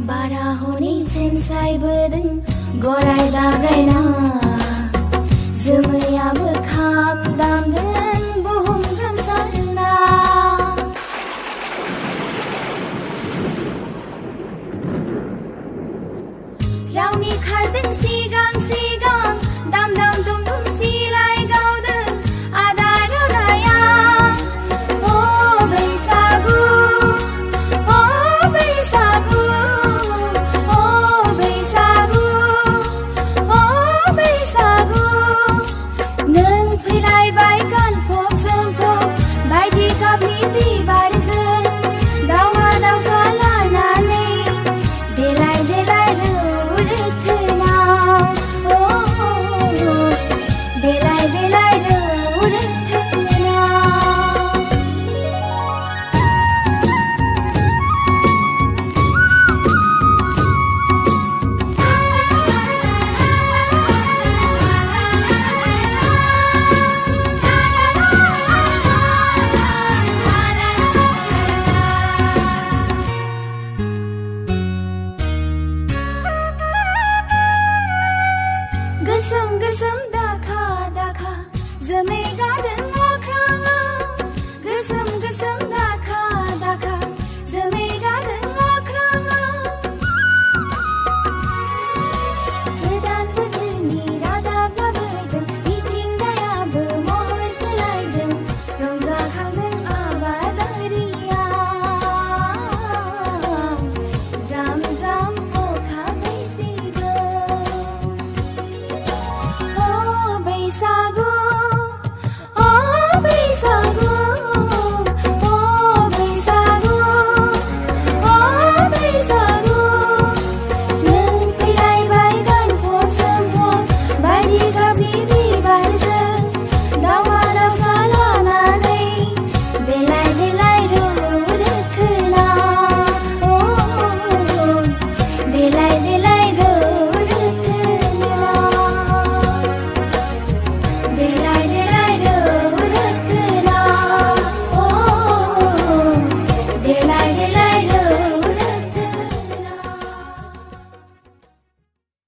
बारा हनै सेनस्रायबोदों गराय दाब्रायना जोमैयाबो खाम दामदों बुहुम गोमसारना रावनि खारदों सिगां सिगां दाम दाम दुम दुम सिलाय गावदों आदा रुनाया अ बैसागु अ बैसागु अ बैसागु अ बैसागु नों फैलायबाय गानफब जोमफब बायदि गाबनि बिबारजों दावहा दावसा लानानै देलाय देलाय गोसोम गोसोम